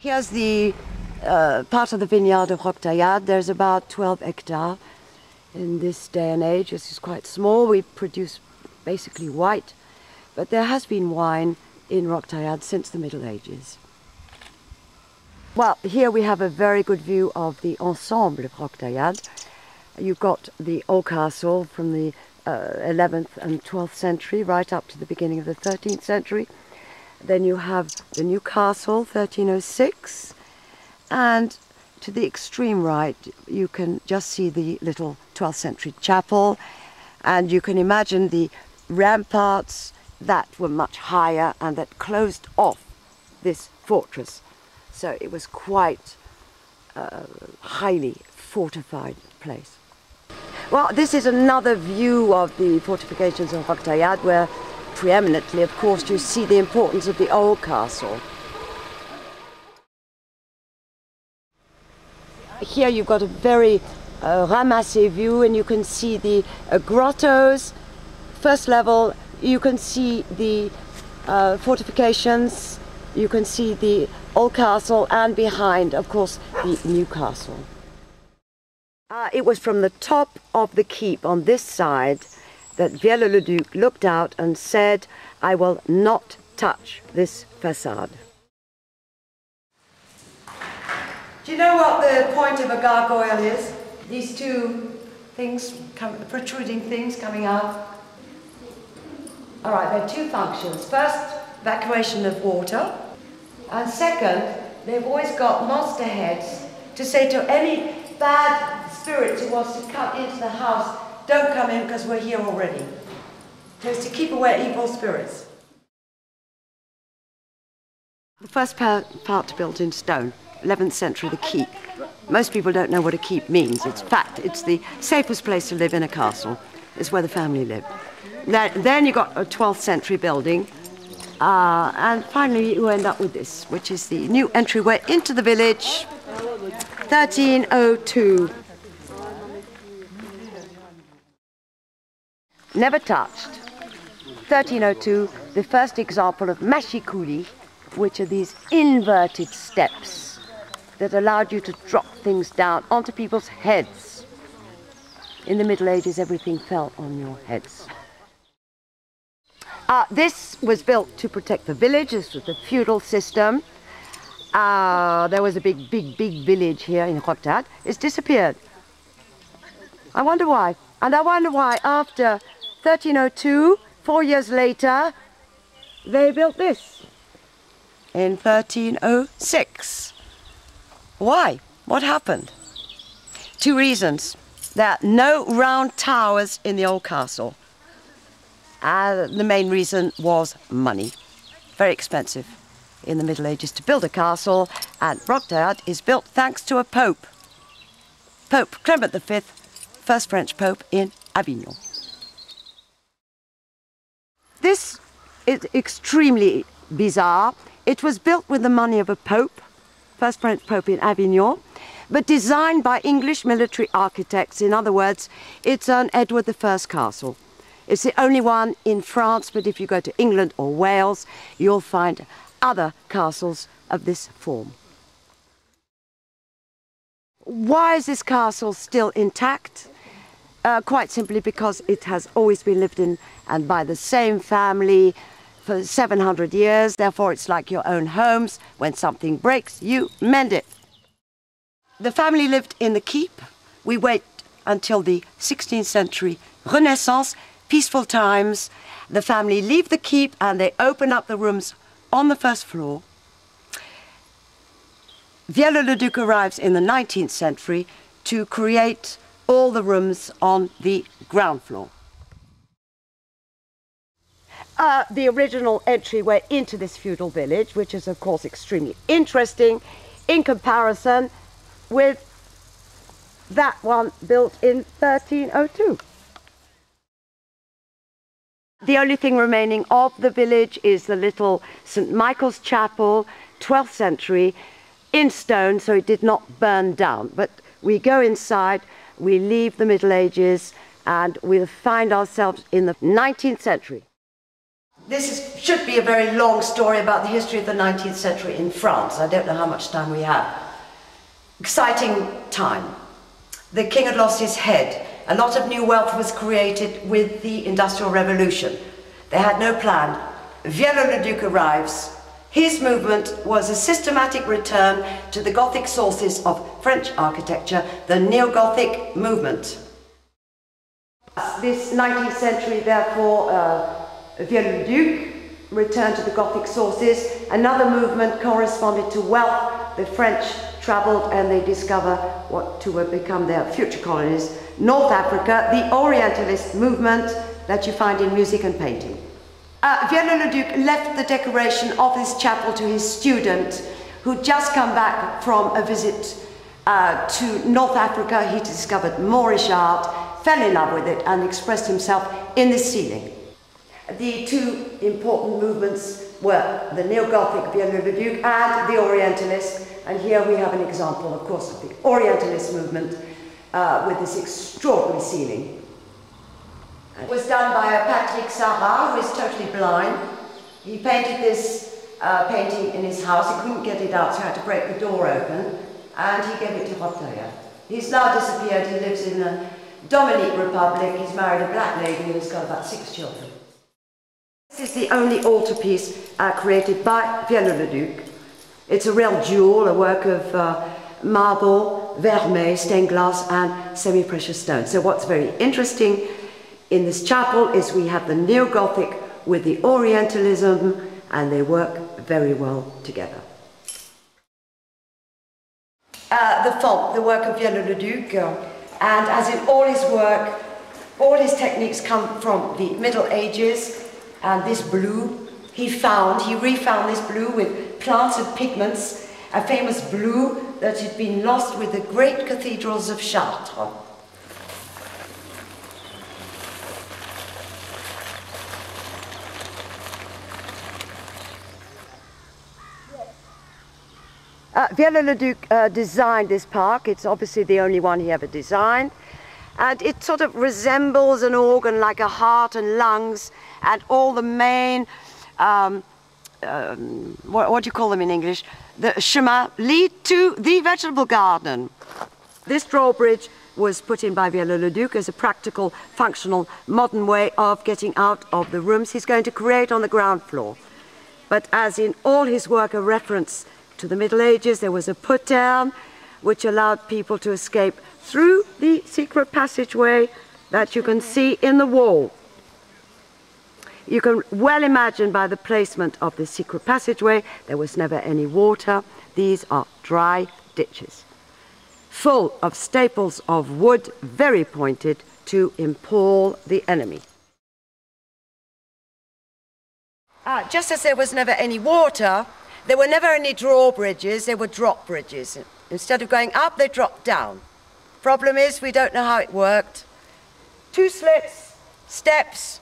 Here's the part of the vineyard of Roquetaillade. There's about 12 hectares in this day and age. This is quite small. We produce basically white, but there has been wine in Roquetaillade since the Middle Ages. Well, here we have a very good view of the ensemble of Roquetaillade. You've got the old castle from the 11th and 12th century right up to the beginning of the 13th century. Then you have the new castle, 1306, and to the extreme right you can just see the little 12th century chapel, and you can imagine the ramparts that were much higher and that closed off this fortress. So it was quite a highly fortified place. Well, this is another view of the fortifications of Roquetaillade, where preeminently, of course, you see the importance of the old castle. Here you've got a very ramassé view, and you can see the grottos. First level, you can see the fortifications, you can see the old castle, and behind, of course, the new castle. It was from the top of the keep on this side that Vielleux-le-Duc looked out and said, "I will not touch this facade." Do you know what the point of a gargoyle is? These two things, protruding things coming out. All right, there are two functions. First, evacuation of water. And second, they've always got monster heads to say to any bad spirit who wants to come into the house, "Don't come in because we're here already." So it's to keep away evil spirits. The first part built in stone, 11th century, the keep. Most people don't know what a keep means. It's fact, it's the safest place to live in a castle. It's where the family lived. Then you got a 12th century building, and finally you end up with this, which is the new entryway into the village, 1302. Never touched. 1302, the first example of machicoulis, which are these inverted steps that allowed you to drop things down onto people's heads. In the Middle Ages, everything fell on your heads. This was built to protect the village. This was the feudal system. There was a big village here in Roquetaillade. It's disappeared. I wonder why. And I wonder why after 1302, 4 years later, they built this in 1306. Why? What happened? Two reasons. There are no round towers in the old castle. The main reason was money. Very expensive in the Middle Ages to build a castle, and Roquetaillade is built thanks to a pope. Pope Clement V, first French pope in Avignon. This is extremely bizarre. It was built with the money of a pope, first French pope in Avignon, but designed by English military architects. In other words, it's an Edward I castle. It's the only one in France, but if you go to England or Wales, you'll find other castles of this form. Why is this castle still intact? Quite simply because it has always been lived in and by the same family for 700 years. Therefore, it's like your own homes. When something breaks, you mend it. The family lived in the keep. We wait until the 16th century Renaissance, peaceful times. The family leave the keep and they open up the rooms on the first floor. Vielleux-le-Duc arrives in the 19th century to create all the rooms on the ground floor. The original entryway into this feudal village, which is of course extremely interesting in comparison with that one built in 1302. The only thing remaining of the village is the little St. Michael's Chapel, 12th century, in stone, so it did not burn down. But we go inside, we leave the Middle Ages, and we'll find ourselves in the 19th century. This is should be a very long story about the history of the 19th century in France. I don't know how much time we have. Exciting time. The king had lost his head. A lot of new wealth was created with the Industrial Revolution. They had no plan. Viollet-le-Duc arrives. His movement was a systematic return to the Gothic sources of French architecture, the Neo-Gothic movement. This 19th century, therefore, Viollet-le-Duc returned to the Gothic sources. Another movement corresponded to wealth. The French travelled and they discover what to become their future colonies. North Africa, the Orientalist movement that you find in music and painting. Viollet-le-Duc left the decoration of this chapel to his student, who'd just come back from a visit to North Africa. He discovered Moorish art, fell in love with it, and expressed himself in the ceiling. The two important movements were the Neo-Gothic Viollet-le-Duc and the Orientalist, and here we have an example, of course, of the Orientalist movement with this extraordinary ceiling. It was done by Patrick Sarrat, who is totally blind. He painted this painting in his house. He couldn't get it out, so he had to break the door open, and he gave it to Roquetaillade. He's now disappeared. He lives in the Dominican Republic. He's married a black lady and he's got about 6 children. This is the only altarpiece created by Viollet-le-Duc. It's a real jewel, a work of marble, vermeil, stained glass, and semi-precious stone. So what's very interesting in this chapel is we have the Neo-Gothic with the Orientalism, and they work very well together. The font, the work of Viollet-le-Duc, and as in all his work, all his techniques come from the Middle Ages, and this blue he refound this blue with plants and pigments, a famous blue that had been lost with the great cathedrals of Chartres. Viollet-le-Duc designed this park. It's obviously the only one he ever designed. And it sort of resembles an organ, like a heart and lungs, and all the main, what do you call them in English? The chemin lead to the vegetable garden. This drawbridge was put in by Viollet-le-Duc as a practical, functional, modern way of getting out of the rooms he's going to create on the ground floor. But as in all his work, a reference to the Middle Ages, there was a put-down which allowed people to escape through the secret passageway that you can see in the wall. You can well imagine by the placement of this secret passageway, there was never any water. These are dry ditches, full of staples of wood, very pointed, to impale the enemy. Just as there was never any water, there were never any drawbridges, there were drop bridges. Instead of going up, they dropped down. Problem is, we don't know how it worked. 2 slits, steps.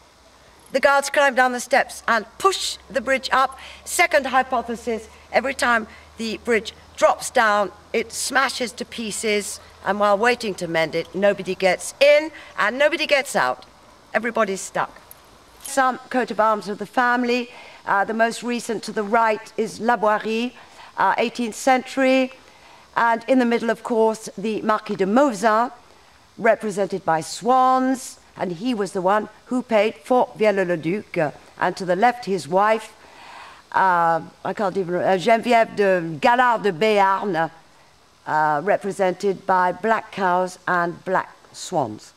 The guards climb down the steps and push the bridge up. Second hypothesis, every time the bridge drops down, it smashes to pieces, and while waiting to mend it, nobody gets in and nobody gets out. Everybody's stuck. Some coat of arms of the family. The most recent to the right is La Boirie, 18th century. And in the middle, of course, the Marquis de Mauzin, represented by swans, and he was the one who paid for Viollet-le-Duc. And to the left, his wife, I can't even remember, Geneviève de Galard de Béarn, represented by black cows and black swans.